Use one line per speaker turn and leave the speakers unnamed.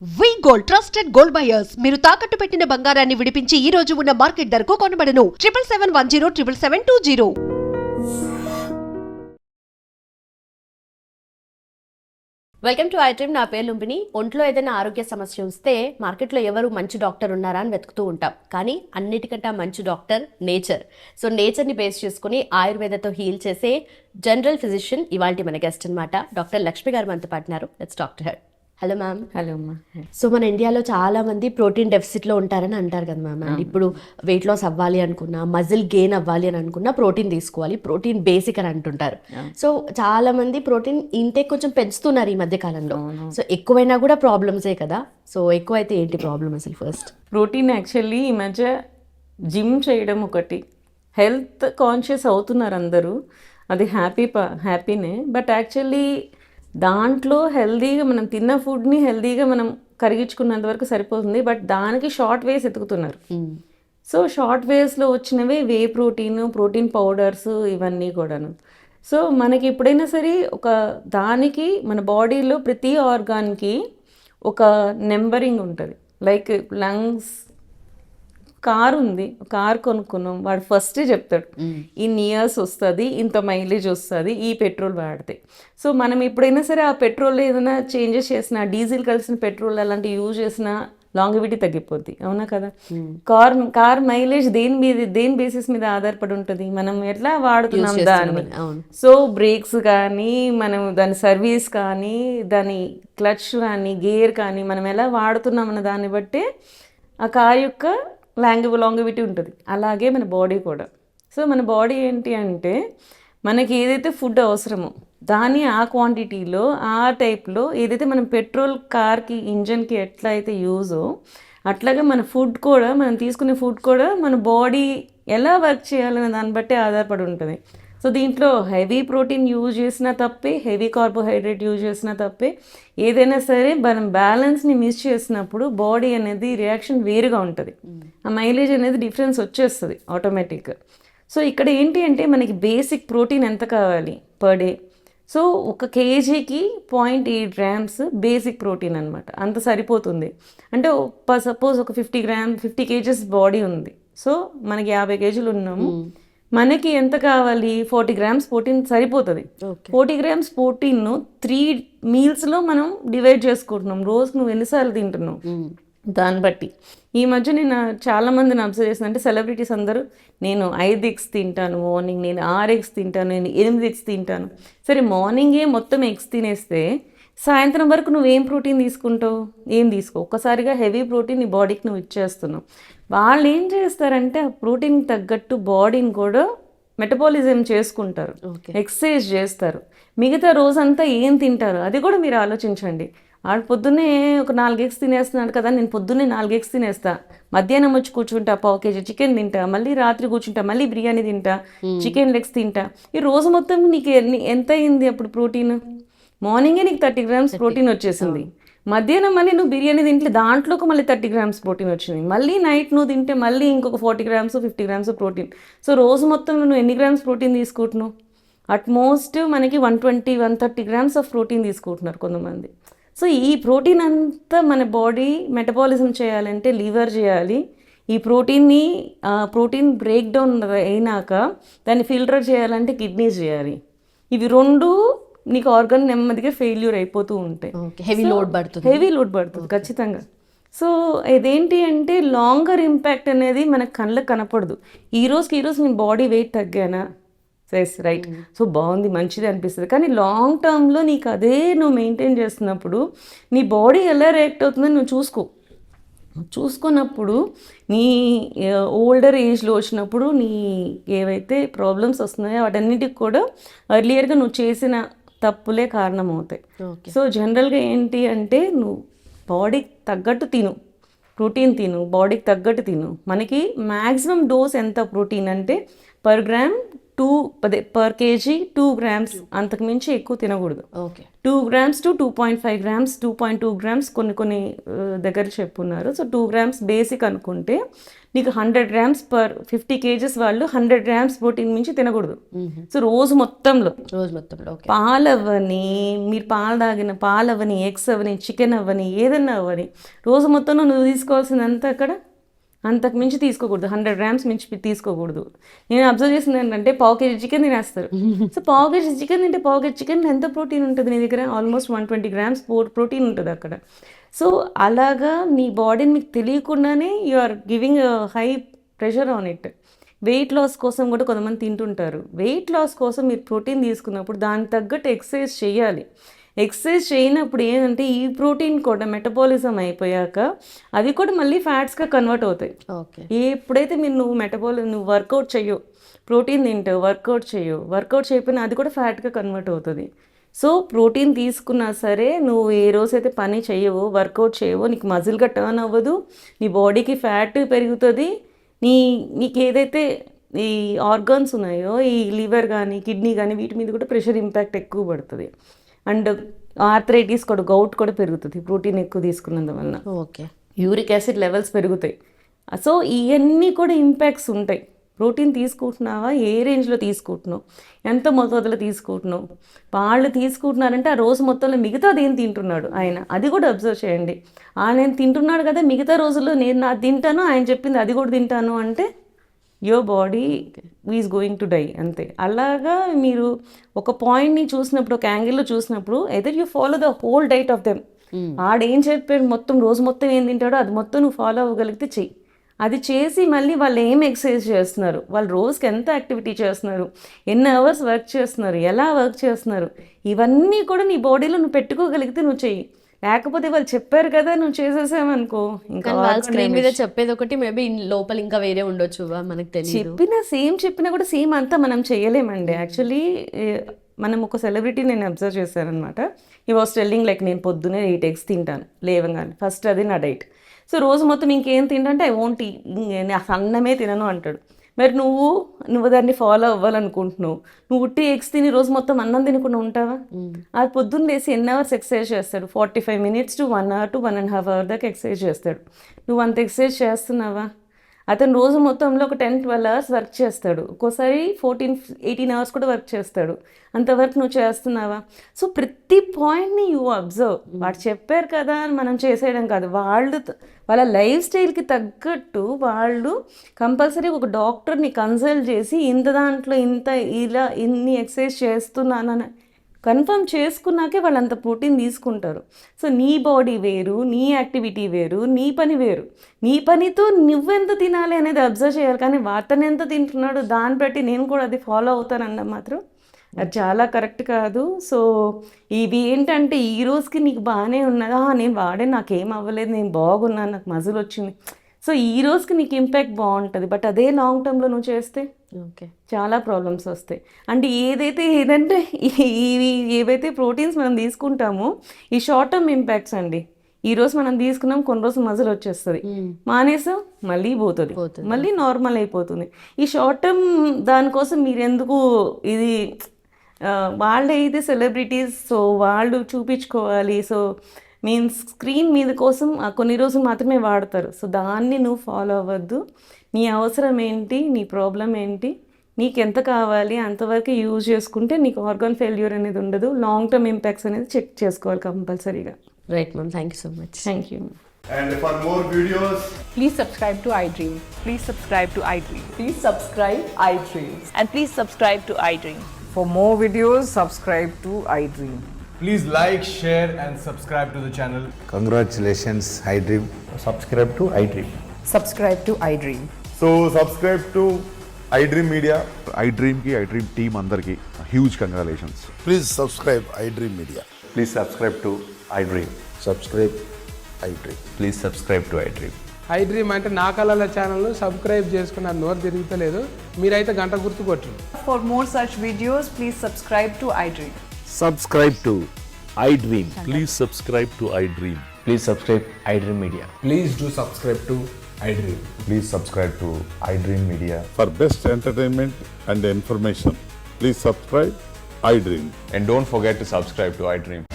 వి gold trusted gold buyers మీరు తాకట్టు పెట్టిన బంగారాన్ని విడిపించి ఈ రోజు ఉన్న మార్కెట్ ధరకు కొనబడను 7771077720.
Welcome to iDream. నా పేరు లుంబిని. ఒంట్లో ఏదైనా ఆరోగ్య సమస్య వస్తే మార్కెట్లో ఎవరు మంచి డాక్టర్ ఉన్నారా అని వెతుకుతూ ఉంటాం. కానీ అన్నిటికంటే మంచి డాక్టర్ నేచర్. సో నేచర్ని బేస్ చేసుకుని ఆయుర్వేదతో హీల్ చేసే జనరల్ ఫిజిషియన్ ఇవాళ మన గెస్ట్ అనమాట. డాక్టర్ లక్ష్మి గారు మనతో పాటున్నారు. Let's talk to her. Hello ma'am.
Hello అమ్మా.
సో మన ఇండియాలో చాలా మంది ప్రోటీన్ డెఫిసిట్లో ఉంటారని అంటారు కదా మ్యామ్. ఇప్పుడు వెయిట్ లాస్ అవ్వాలి అనుకున్నా, మజిల్ గెయిన్ అవ్వాలి అని అనుకున్నా ప్రోటీన్ తీసుకోవాలి, ప్రోటీన్ బేసిక్ అని అంటుంటారు. సో చాలా మంది ప్రోటీన్ ఇంటేక్ కొంచెం పెంచుతున్నారు ఈ మధ్య కాలంలో. సో ఎక్కువైనా కూడా ప్రాబ్లమ్సే కదా. సో ఎక్కువైతే ఏంటి ప్రాబ్లమ్ అసలు? ఫస్ట్
ప్రోటీన్ యాక్చువల్లీ ఈ మధ్య జిమ్ చేయడం ఒకటి, హెల్త్ కాన్షియస్ అవుతున్నారు అందరూ, అది హ్యాపీనే. బట్ యాక్చువల్లీ దాంట్లో హెల్దీగా మనం తిన్న ఫుడ్ని హెల్దీగా మనం కరిగించుకున్నంత వరకు సరిపోతుంది. బట్ దానికి షార్ట్ వేస్ ఎతుకుతున్నారు. సో షార్ట్ వేస్లో వచ్చినవే వే ప్రోటీన్ పౌడర్స్ ఇవన్నీ కూడాను. సో మనకి ఎప్పుడైనా సరే ఒక దానికి మన బాడీలో ప్రతి ఆర్గాన్కి ఒక నెంబరింగ్ ఉంటుంది. లైక్ లంగ్స్, కార్ ఉంది, కార్ కొనుక్కున్నాం, వాడు ఫస్టే చెప్తాడు ఇన్ని ఇయర్స్ వస్తుంది, ఇంత మైలేజ్ వస్తుంది ఈ పెట్రోల్ వాడితే. సో మనం ఎప్పుడైనా సరే ఆ పెట్రోల్ ఏదైనా చేంజెస్ చేసినా, డీజిల్ కలిసిన పెట్రోల్ అలాంటివి యూజ్ చేసినా లాంగివిటీ తగ్గిపోద్ది, అవునా కదా. కార్ మైలేజ్ దేని బేసిస్ మీద ఆధారపడి ఉంటుంది, మనం ఎట్లా వాడుతున్నాం దాన్ని. సో బ్రేక్స్ కానీ, మనం దాని సర్వీస్ కానీ, దాని క్లచ్ కానీ, గేర్ కానీ మనం ఎలా వాడుతున్నాం అన్న దాన్ని బట్టే ఆ కార్ యొక్క లాంగివిటీ ఉంటుంది. అలాగే మన బాడీ కూడా. సో మన బాడీ ఏంటి అంటే మనకి ఏదైతే ఫుడ్ అవసరమో దాన్ని ఆ క్వాంటిటీలో, ఆ టైప్లో, ఏదైతే మనం పెట్రోల్ కార్కి ఇంజన్కి ఎట్లా అయితే యూజో అట్లాగే మన ఫుడ్ కూడా, మనం తీసుకునే ఫుడ్ కూడా మన బాడీ ఎలా వర్క్ చేయాలనే దాన్ని బట్టి ఆధారపడి ఉంటుంది. సో దీంట్లో హెవీ ప్రోటీన్ యూజ్ చేసినా తప్పే, హెవీ కార్బోహైడ్రేట్ యూజ్ చేసినా తప్పే. ఏదైనా సరే మనం బ్యాలెన్స్ని మిస్ చేసినప్పుడు బాడీ అనేది రియాక్షన్ వేరుగా ఉంటుంది. ఆ మైలేజ్ అనేది డిఫరెన్స్ వచ్చేస్తుంది ఆటోమేటిక్గా. సో ఇక్కడ ఏంటి అంటే మనకి బేసిక్ ప్రోటీన్ ఎంత కావాలి per day. So 1 kgకి 0.8 grams basic protein అనమాట, అంత సరిపోతుంది. అంటే సపోజ్ ఒక 50 kgs బాడీ ఉంది. సో మనకి 50 kgs ఉన్నాము, మనకి ఎంత కావాలి? 40 grams ప్రోటీన్ సరిపోతుంది. 40 grams ప్రోటీన్ 3 మీల్స్లో మనం డివైడ్ చేసుకుంటున్నాం. రోజుకు నువ్వు ఎన్నిసార్లు తింటున్నావు దాన్ని బట్టి. ఈ మధ్య నేను చాలా మందిని అబ్జర్వ్ చేసిన, అంటే సెలబ్రిటీస్ అందరూ నేను 5 eggs తింటాను మార్నింగ్, నేను 6 eggs తింటాను, నేను 8 eggs తింటాను. సరే మార్నింగే మొత్తం ఎగ్స్ తినేస్తే సాయంత్రం వరకు నువ్వేం ప్రోటీన్ తీసుకుంటావు? ఏం తీసుకో. ఒక్కసారిగా హెవీ ప్రోటీన్ నీ బాడీకి నువ్వు ఇచ్చేస్తున్నావు. వాళ్ళు ఏం చేస్తారంటే ఆ ప్రోటీన్కి తగ్గట్టు బాడీని కూడా మెటబాలిజం చేసుకుంటారు, ఎక్సర్సైజ్ చేస్తారు. మిగతా రోజంతా ఏం తింటారు అది కూడా మీరు ఆలోచించండి. వాడు పొద్దున్నే ఒక 4 eggs తినేస్తున్నాడు కదా, నేను పొద్దున్నే 4 eggs తినేస్తా, మధ్యాహ్నం వచ్చి కూర్చుంటా 1/2 kg చికెన్ తింటా, మళ్ళీ రాత్రి కూర్చుంటా మళ్ళీ బిర్యానీ తింటా, చికెన్ లెగ్స్ తింటా. ఈ రోజు మొత్తం నీకు ఎంత అయింది అప్పుడు ప్రోటీన్? మార్నింగే నీకు 30 grams ప్రోటీన్ వచ్చేసింది, మధ్యాహ్నం మళ్ళీ నువ్వు బిర్యానీ తింటే దాంట్లోకి మళ్ళీ 30 grams ప్రోటీన్ వచ్చింది, మళ్ళీ నైట్ నువ్వు తింటే మళ్ళీ ఇంకొక 40 grams 50 grams ప్రోటీన్. సో రోజు మొత్తం నువ్వు ఎన్ని గ్రామ్స్ ప్రోటీన్ తీసుకుంటున్నావు? అట్మోస్ట్ మనకి 120-130 grams ఆఫ్ ప్రోటీన్ తీసుకుంటున్నారు కొంతమంది. సో ఈ ప్రోటీన్ అంతా మన బాడీ మెటబాలిజం చేయాలంటే లివర్ చేయాలి. ఈ ప్రోటీన్ బ్రేక్ డౌన్ అయినాక దాన్ని ఫిల్టర్ చేయాలంటే కిడ్నీస్ చేయాలి. ఇవి రెండు నీకు ఆర్గన్ నెమ్మదిగా ఫెయిల్యూర్ అయిపోతూ ఉంటాయి.
హెవీ లోడ్ పడుతుంది
ఖచ్చితంగా. సో ఇదేంటి అంటే లాంగర్ ఇంపాక్ట్ అనేది మనకు కళ్ళకు కనపడదు. ఈ రోజుకి నేను బాడీ వెయిట్ తగ్గానా, ఎస్ రైట్, సో బాగుంది, మంచిది అనిపిస్తుంది. కానీ లాంగ్ టర్మ్లో నీకు అదే నువ్వు మెయింటైన్ చేస్తున్నప్పుడు నీ బాడీ ఎలా రియాక్ట్ అవుతుందని నువ్వు చూసుకున్నప్పుడు నీ ఓల్డర్ ఏజ్లో వచ్చినప్పుడు నీ ఏవైతే ప్రాబ్లమ్స్ వస్తున్నాయో వాటన్నిటికి కూడా ఎర్లియర్గా నువ్వు చేసిన తప్పులే కారణమవుతాయి. సో జనరల్గా ఏంటి అంటే నువ్వు బాడీకి తగ్గట్టు తిను, ప్రోటీన్ బాడీకి తగ్గట్టు తిను. మనకి మ్యాక్సిమం డోస్ ఎంత ప్రోటీన్ అంటే per gram per KG 2 grams, అంతకు మించి ఎక్కువ తినకూడదు.
Okay
2 grams to 2.5 grams, 2.2 grams కొన్ని దగ్గర చెప్పున్నారు. సో 2 grams బేసిక్ అనుకుంటే నీకు 100 grams పర్ 50 kgs వాళ్ళు 100 grams ప్రోటీన్ మించి తినకూడదు. సో రోజు మొత్తంలో
ఓకే
పాలవని, మీరు పాలవని, ఎగ్స్ అవని, చికెన్ అవ్వని, ఏదన్నా అవ్వని, రోజు మొత్తంలో నువ్వు తీసుకోవాల్సిందంతా అక్కడ అంతకు మించి తీసుకోకూడదు. 100 grams మించి తీసుకోకూడదు. నేను అబ్జర్వ్ చేసింది ఏంటంటే పావు కేజీ చికెన్ తినేస్తారు. సో పావు కేజీ చికెన్ తింటే పావు కేజీ చికెన్ ఎంత ప్రోటీన్ ఉంటుంది నీ దగ్గర? ఆల్మోస్ట్ 120 grams ప్రోటీన్ ఉంటుంది అక్కడ. సో అలాగా మీ బాడీని మీకు తెలియకుండానే you are giving high pressure on it. Weight loss కోసం కూడా కొంతమంది తింటుంటారు. వెయిట్ లాస్ కోసం మీరు ప్రోటీన్ తీసుకున్నప్పుడు దానికి తగ్గట్టు ఎక్సర్సైజ్ చేయాలి. ఎక్సర్సైజ్ చేయనప్పుడు ఏంటంటే ఈ ప్రోటీన్ కూడా మెటబాలిజం అయిపోయాక అవి కూడా మళ్ళీ ఫ్యాట్స్గా కన్వర్ట్ అవుతాయి.
ఓకే
ఎప్పుడైతే నువ్వు వర్కౌట్ చేయవు, ప్రోటీన్ తింటావు, వర్కౌట్ చేయకపోయినా అది కూడా ఫ్యాట్గా కన్వర్ట్ అవుతుంది. సో ప్రోటీన్ తీసుకున్నా సరే నువ్వు ఏ రోజైతే పని చేయవో, వర్కౌట్ చేయవో, నీకు మజిల్గా టర్న్ అవ్వదు, నీ బాడీకి ఫ్యాట్ పెరుగుతుంది, నీకు ఏదైతే ఈ ఆర్గాన్స్ ఉన్నాయో, ఈ లివర్ కానీ కిడ్నీ కానీ వీటి మీద కూడా ప్రెషర్ ఇంపాక్ట్ ఎక్కువ పడుతుంది. అండ్ ఆర్థరైటిస్ కూడా, గౌట్ కూడా పెరుగుతుంది ప్రోటీన్ ఎక్కువ తీసుకున్నందువలన.
ఓకే
యూరిక్ యాసిడ్ లెవెల్స్ పెరుగుతాయి. సో ఇవన్నీ కూడా ఇంపాక్ట్స్ ఉంటాయి. ప్రోటీన్ తీసుకుంటున్నావా, ఏ రేంజ్లో తీసుకుంటున్నావు, ఎంత మొత్తంలో తీసుకుంటున్నావు, వాళ్ళు తీసుకుంటున్నారంటే ఆ రోజు మొత్తంలో మిగతాది ఏం తింటున్నాడు ఆయన, అది కూడా అబ్జర్వ్ చేయండి. ఆయన తింటున్నాడు కదా, మిగతా రోజుల్లో నేను నా తింటాను, ఆయన చెప్పింది అది కూడా తింటాను అంటే your body is going to die అంతే. అలాగా మీరు ఒక పాయింట్ని చూసినప్పుడు, ఒక యాంగిల్లో చూసినప్పుడు either you follow the whole diet of them. ఆడేం చెప్పాడు మొత్తం రోజు మొత్తం ఏం తింటాడో అది మొత్తం నువ్వు ఫాలో అవ్వగలిగితే చెయ్యి. అది చేసి మళ్ళీ వాళ్ళు ఏం ఎక్సర్సైజ్ చేస్తున్నారు, వాళ్ళు రోజుకి ఎంత యాక్టివిటీ చేస్తున్నారు, ఎన్ని అవర్స్ వర్క్ చేస్తున్నారు, ఎలా వర్క్ చేస్తున్నారు, ఇవన్నీ కూడా నీ బాడీలో నువ్వు పెట్టుకోగలిగితే నువ్వు చెయ్యి. లేకపోతే వాళ్ళు చెప్పారు కదా నువ్వు చేసేసావనుకో, ఇంకా
స్క్రీన్ మీద చెప్పేది ఒకటి, మేబీ లోపల ఇంకా వేరే ఉండొచ్చు, మనకు తెలియదు.
చెప్పినా కూడా సేమ్ అంతా మనం చేయలేమండి. యాక్చువల్లీ మనం ఒక సెలబ్రిటీ నేను అబ్జర్వ్ చేశాను అనమాట. ఈ వాస్ టెల్లింగ్ లైక్ నేను పొద్దునే 8 eggs తింటాను లేవగానే, ఫస్ట్ అది నా డైట్. సో రోజు మొత్తం ఇంకేం తింటే ఐ వోంట్ అన్నమే తినను అంటాడు. మరి నువ్వు దాన్ని ఫాలో అవ్వాలనుకుంటున్నావు, నువ్వు ఉట్టి ఎగ్స్ తిని రోజు మొత్తం అన్నం తినకుండా ఉంటావా? అది పొద్దున్న లేసి ఎన్ని అవర్స్ ఎక్సర్సైజ్ చేస్తాడు? 45 minutes to 1 hour to 1.5 hour దాకా ఎక్సర్సైజ్ చేస్తాడు. నువ్వు అంత ఎక్సర్సైజ్ చేస్తున్నావా? అతను రోజు మొత్తంలో ఒక 10-12 hours వర్క్ చేస్తాడు, ఒక్కోసారి 14-18 hours కూడా వర్క్ చేస్తాడు. అంతవరకు నువ్వు చేస్తున్నావా? సో ప్రతి పాయింట్ని యూ అబ్జర్వ్. వాడు చెప్పారు కదా అని మనం చేసేయడం కాదు. వాళ్ళ లైఫ్ స్టైల్కి తగ్గట్టు వాళ్ళు కంపల్సరీ ఒక డాక్టర్ని కన్సల్ట్ చేసి దాంట్లో ఇన్ని ఎక్సర్సైజ్ చేస్తున్నానని కన్ఫర్మ్ చేసుకున్నాకే వాళ్ళు అంత ప్రోటీన్ తీసుకుంటారు. సో నీ బాడీ వేరు, నీ యాక్టివిటీ వేరు, నీ పని వేరు. నీ పనితో నువ్వెంత తినాలి అనేది అబ్జర్వ్ చేయాలి. కానీ అతను ఎంత తింటున్నాడు దాన్ని బట్టి నేను కూడా అది ఫాలో అవుతానన్న మాత్రం అది చాలా కరెక్ట్ కాదు. సో ఇవి ఏంటంటే ఈ రోజుకి నీకు బాగానే ఉన్నదా, నేను వాడే నాకేం అవ్వలేదు, నేను బాగున్నాను, నాకు మజిల్ వచ్చింది, సో ఈ రోజుకి నీకు ఇంపాక్ట్ బాగుంటుంది. బట్ అదే లాంగ్ టర్మ్లో నువ్వు చేస్తే
ఓకే
చాలా ప్రాబ్లమ్స్ వస్తాయి. అంటే ఏదైతే ఏవైతే ప్రోటీన్స్ మనం తీసుకుంటామో ఈ షార్ట్ టర్మ్ ఇంపాక్ట్స్ అండి. ఈరోజు మనం తీసుకున్నాం, కొన్ని రోజులు మజిల్ వచ్చేస్తుంది, మానేసాం మళ్ళీ పోతుంది, మళ్ళీ నార్మల్ అయిపోతుంది. ఈ షార్ట్ టర్మ్ దానికోసం మీరు ఎందుకు ఇది వాళ్ళే ఇది సెలబ్రిటీస్, సో వాళ్ళు చూపించుకోవాలి, సో మీన్స్ స్క్రీన్ మీద కోసం కొన్ని రోజులు మాత్రమే వాడతారు. సో దాన్ని నువ్వు ఫాలో అవ్వద్దు. నీ అవసరం ఏంటి, నీ ప్రాబ్లం ఏంటి, నీకు ఎంత కావాలి అంతవరకు యూజ్ చేసుకుంటే నీకు ఆర్గాన్ ఫెయిల్యూర్ అనేది ఉండదు. లాంగ్ టర్మ్ ఇంపాక్ట్స్ అనేది చెక్ చేసుకోవాలి కంపల్సరీగా.
Right ma'am, thank you so much.
Thank you.
And for more videos,
Please subscribe to iDream. Please subscribe to iDream.
Please subscribe iDream.
And please subscribe to iDream.
For more videos, subscribe to iDream.
please like, share and subscribe to the channel.
Congratulations, iDream.
Subscribe to iDream.
Subscribe to iDream.
So subscribe to iDream Media.
iDream team అందరికి huge congratulations.
Please subscribe iDream Media.
Please subscribe to iDream.
Subscribe iDream.
Please subscribe to iDream.
iDream అంటే నా కళల ఛానల్ను subscribe చేసుకున్న నోరు తిరుగుతలేదు, మీరైతే గంట గుర్తు కొట్టండి.
For more such videos, please subscribe to iDream.
Subscribe to iDream. Please subscribe to iDream.
Please subscribe iDream Media.
Please do subscribe to iDream.
Please subscribe to iDream Media.
For best entertainment and information, please subscribe iDream.
And don't forget to subscribe to iDream.